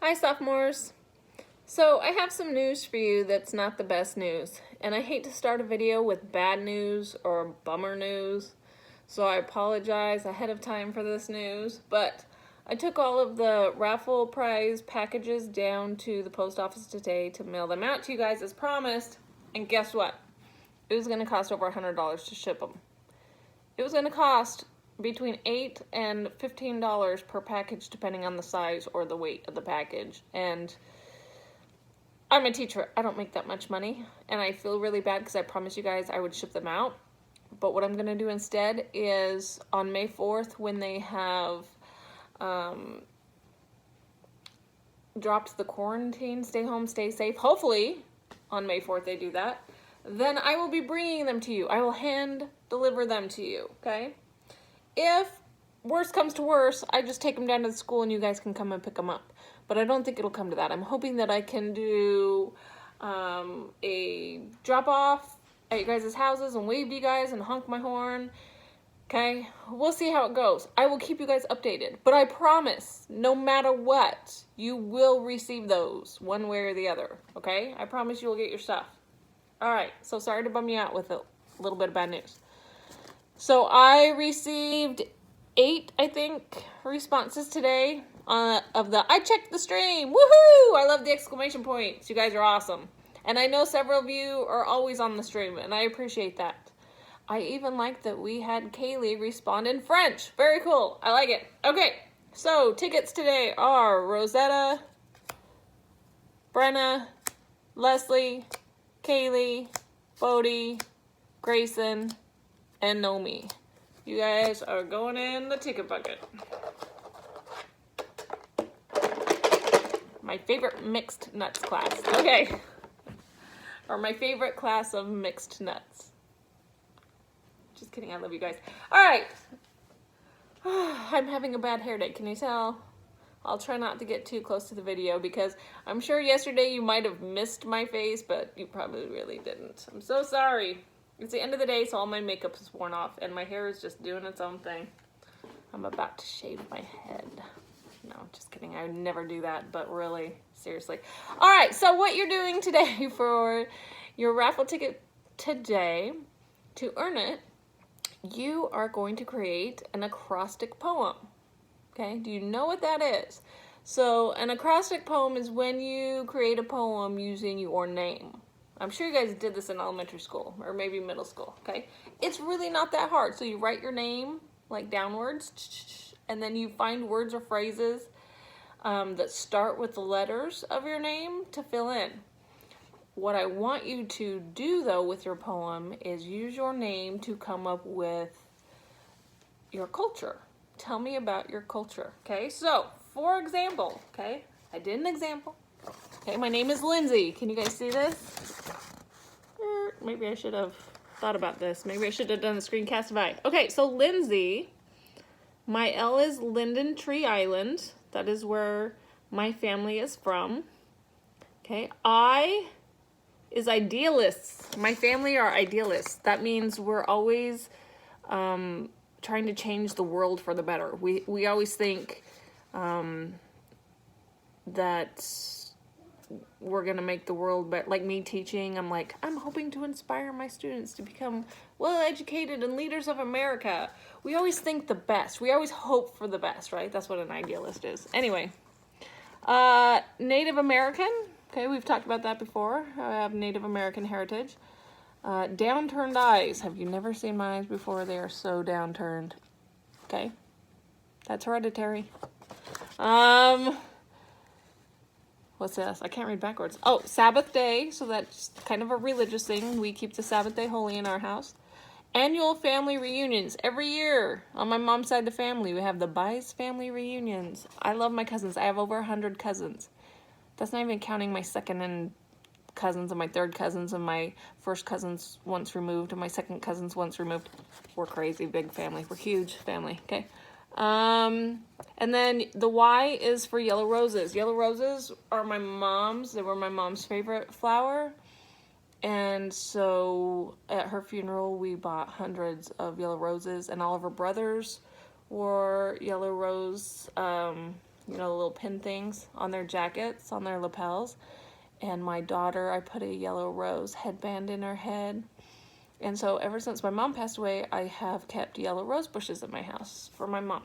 Hi, sophomores. So I have some news for you that's not the best news, and I hate to start a video with bad news or bummer news, so I apologize ahead of time for this news, but I took all of the raffle prize packages down to the post office today to mail them out to you guys as promised, and guess what? It was going to cost over $100 to ship them. It was going to cost between $8 and $15 per package, depending on the size or the weight of the package. And I'm a teacher. I don't make that much money, and I feel really bad because I promised you guys I would ship them out. But what I'm going to do instead is on May 4th, when they have dropped the quarantine, stay home, stay safe, hopefully on May 4th they do that, then I will be bringing them to you. I will hand deliver them to you, okay? If worst comes to worst, I just take them down to the school and you guys can come and pick them up. But I don't think it'll come to that. I'm hoping that I can do a drop-off at you guys' houses and wave to you guys and honk my horn. Okay? We'll see how it goes. I will keep you guys updated. But I promise, no matter what, you will receive those one way or the other. Okay? I promise you will get your stuff. Alright, so sorry to bum you out with a little bit of bad news. So I received 8, I think, responses today of the I checked the stream. Woohoo! I love the exclamation points. You guys are awesome. And I know several of you are always on the stream, and I appreciate that. I even like that we had Kaylee respond in French. Very cool. I like it. Okay, so tickets today are Rosetta, Brenna, Leslie, Kaylee, Bodie, Grayson, and Nomi. You guys are going in the ticket bucket. My favorite mixed nuts class. Okay. Or my favorite class of mixed nuts. Just kidding, I love you guys. Alright. I'm having a bad hair day, can you tell? I'll try not to get too close to the video because I'm sure yesterday you might have missed my face, but you probably really didn't. I'm so sorry. It's the end of the day, so all my makeup is worn off, and my hair is just doing its own thing. I'm about to shave my head. No, just kidding. I would never do that, but really, seriously. All right, so what you're doing today for your raffle ticket today, to earn it, you are going to create an acrostic poem. Okay, do you know what that is? So an acrostic poem is when you create a poem using your name. I'm sure you guys did this in elementary school or maybe middle school, okay? It's really not that hard. So you write your name like downwards, and then you find words or phrases that start with the letters of your name to fill in. What I want you to do though with your poem is use your name to come up with your culture. Tell me about your culture, okay? So, for example, okay, I did an example. Okay, my name is Lindsay. Can you guys see this? Maybe I should have thought about this. Maybe I should have done a screencast of I. Okay, so Lindsay, my L is Linden Tree Island. That is where my family is from. Okay, I is idealists. My family are idealists. That means we're always trying to change the world for the better. We always think that we're going to make the world better. Like me teaching, I'm like, I'm hoping to inspire my students to become well-educated and leaders of America. We always think the best. We always hope for the best, right? That's what an idealist is. Anyway, Native American. Okay, we've talked about that before. I have Native American heritage. Downturned eyes. Have you never seen my eyes before? They are so downturned. Okay, that's hereditary. What's this? I can't read backwards. Oh, Sabbath day. So that's kind of a religious thing. We keep the Sabbath day holy in our house. Annual family reunions. Every year on my mom's side of the family, we have the Bice family reunions. I love my cousins. I have over 100 cousins. That's not even counting my second and cousins and my third cousins and my first cousins once removed and my second cousins once removed. We're crazy big family. We're huge family. Okay. And then the Y is for yellow roses. Yellow roses are my mom's. They were my mom's favorite flower. And so at her funeral, we bought hundreds of yellow roses, and all of her brothers wore yellow rose you know, the little pin things on their jackets, on their lapels. And my daughter, I put a yellow rose headband in her head. And so ever since my mom passed away, I have kept yellow rose bushes in my house for my mom.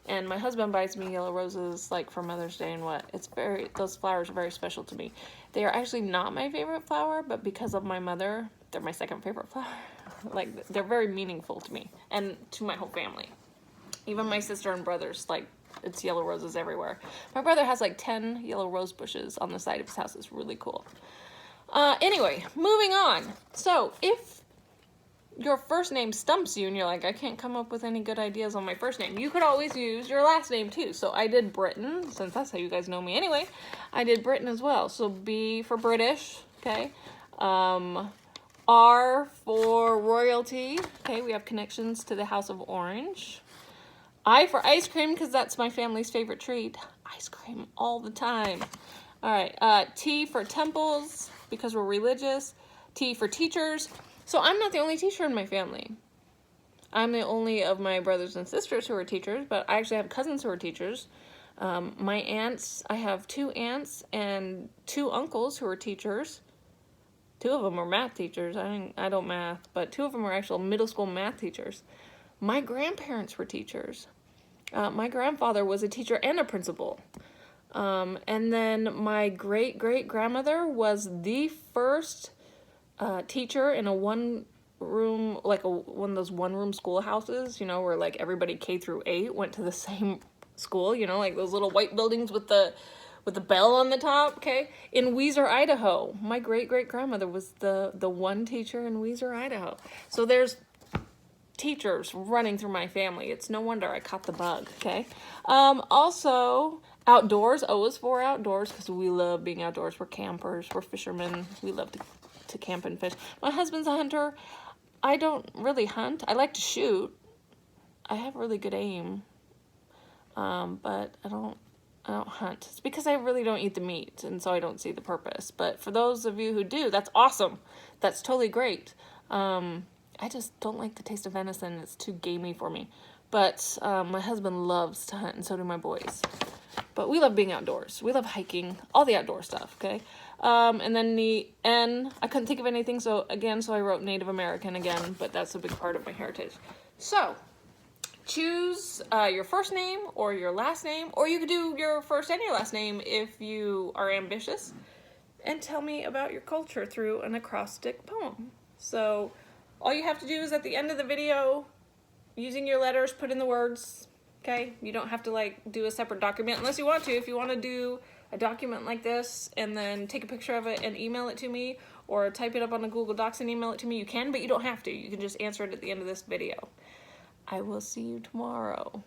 And my husband buys me yellow roses like for Mother's Day and what. Those flowers are very special to me. They are actually not my favorite flower, but because of my mother, they're my second favorite flower. Like, they're very meaningful to me and to my whole family. Even my sister and brothers, like, it's yellow roses everywhere. My brother has like 10 yellow rose bushes on the side of his house. It's really cool. Anyway, moving on. So, if your first name stumps you and you're like, I can't come up with any good ideas on my first name, you could always use your last name too. So I did Britain, since that's how you guys know me anyway. I did Britain as well. So B for British, okay? R for royalty, okay? We have connections to the House of Orange. I for ice cream, because that's my family's favorite treat. Ice cream all the time. All right, T for temples, because we're religious. T for teachers. So I'm not the only teacher in my family. I'm the only of my brothers and sisters who are teachers, but I actually have cousins who are teachers. My aunts, I have 2 aunts and 2 uncles who are teachers. 2 of them are math teachers. I don't math, but 2 of them are actual middle school math teachers. My grandparents were teachers. My grandfather was a teacher and a principal. And then my great-great-grandmother was the first teacher in a one-room, like one of those one-room schoolhouses, you know, where like everybody K through 8 went to the same school, you know, like those little white buildings with the bell on the top, okay? In Weiser, Idaho. My great-great-grandmother was the one teacher in Weiser, Idaho. So there's teachers running through my family. It's no wonder I caught the bug, okay? Also, outdoors, O is for outdoors, because we love being outdoors. We're campers, we're fishermen, we love to camp and fish. My husband's a hunter. I don't really hunt. I like to shoot. I have really good aim, but I don't hunt. It's because I really don't eat the meat, and so I don't see the purpose. But for those of you who do, that's awesome. That's totally great. I just don't like the taste of venison. It's too gamey for me. But my husband loves to hunt, and so do my boys. But we love being outdoors. We love hiking, all the outdoor stuff, okay? And then the N, I couldn't think of anything, so I wrote Native American again, but that's a big part of my heritage. So, choose your first name or your last name, or you could do your first and your last name if you are ambitious, and tell me about your culture through an acrostic poem. So, all you have to do is at the end of the video, using your letters, put in the words, okay? You don't have to like do a separate document unless you want to. If you want to do a document like this and then take a picture of it and email it to me, or type it up on the Google Docs and email it to me, you can, but you don't have to. You can just answer it at the end of this video. I will see you tomorrow.